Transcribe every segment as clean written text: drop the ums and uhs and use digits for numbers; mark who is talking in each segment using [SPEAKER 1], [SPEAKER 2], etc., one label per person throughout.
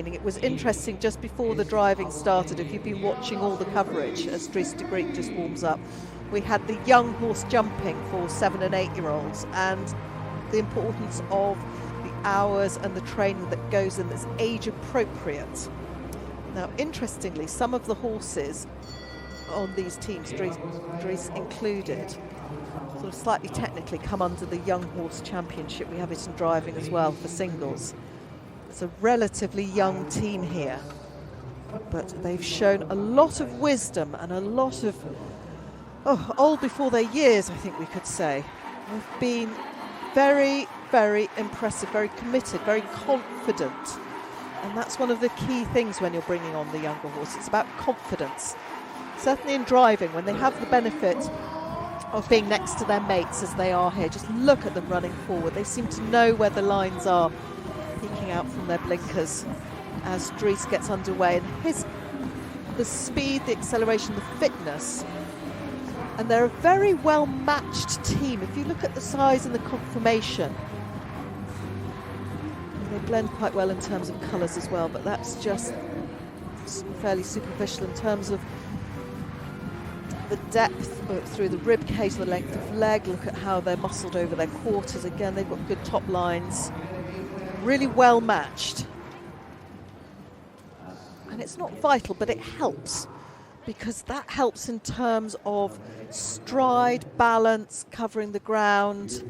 [SPEAKER 1] training. It was interesting just before the driving started, if you've been watching all the coverage as Dries Degrieck just warms up, we had the young horse jumping for 7 and 8 year olds, and the importance of the hours and the training that goes in that's age appropriate. Now interestingly, some of the horses on these teams, Dries included, sort of slightly technically come under the Young Horse Championship. We have it in driving as well for singles. It's a relatively young team here, but they've shown a lot of wisdom and a lot of old before their years, I think we could say. They've been very, very impressive, very committed, very confident. And that's one of the key things when you're bringing on the younger horse. It's about confidence. Certainly in driving, when they have the benefit of being next to their mates as they are here, just look at them running forward. They seem to know where the lines are, peeking out from their blinkers as Dries gets underway. And the speed, the acceleration, the fitness, and they're a very well matched team. If you look at the size and the conformation, they blend quite well in terms of colours as well, but that's just fairly superficial in terms of the depth through the rib cage, the length of leg. Look at how they're muscled over their quarters. Again, they've got good top lines, really well matched. And it's not vital, but it helps, because that helps in terms of stride, balance, covering the ground.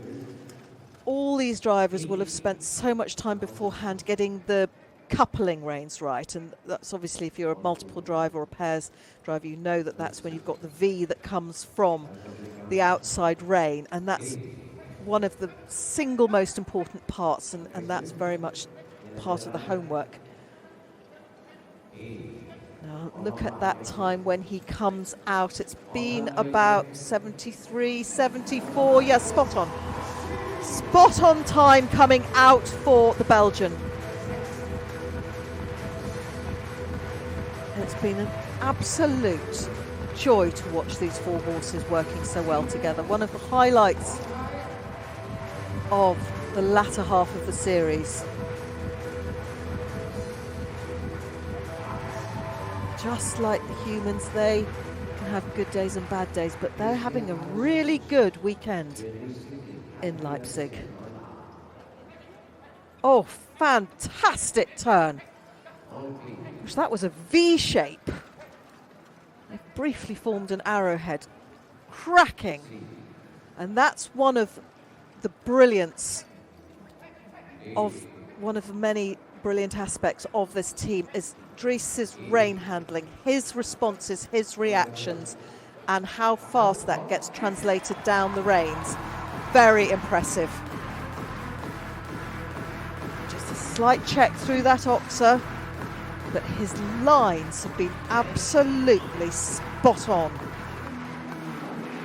[SPEAKER 1] All these drivers will have spent so much time beforehand getting the coupling reins right, and that's obviously, if you're a multiple driver or a pairs driver, you know that that's when you've got the V that comes from the outside rein, and that's one of the single most important parts, and that's very much part of the homework. Now look at that time when he comes out. It's been about 73, 74, yes, spot on. Spot on time coming out for the Belgian. It's been an absolute joy to watch these four horses working so well together. One of the highlights of the latter half of the series. Just like the humans, they can have good days and bad days, but they're having a really good weekend in Leipzig. Oh, fantastic turn. That was a V shape. They briefly formed an arrowhead. Cracking. And that's one of the brilliance of one of the many brilliant aspects of this team is Dries's rein handling, his responses, his reactions, and how fast that gets translated down the reins. Very impressive. Just a slight check through that oxer, but his lines have been absolutely spot on.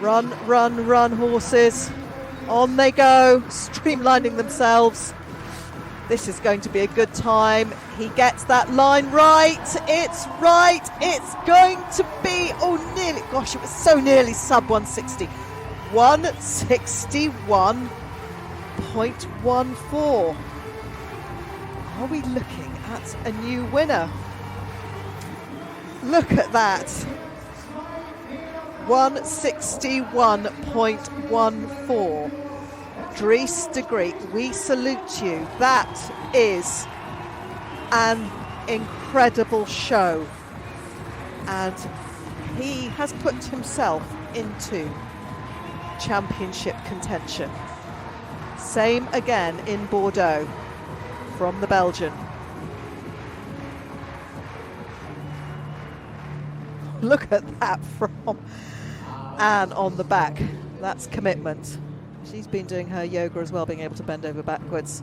[SPEAKER 1] Run, run, run, horses. On they go, streamlining themselves. This is going to be a good time. He gets that line right. It's right. It's going to be, nearly, gosh, it was so nearly sub 160. 161.14. Are we looking at a new winner? Look at that. 161.14. Dries Degrieck, we salute you. That is an incredible show. And he has put himself into championship contention. Same again in Bordeaux from the Belgian. Look at that from Anne on the back. That's commitment. She's been doing her yoga as well, being able to bend over backwards.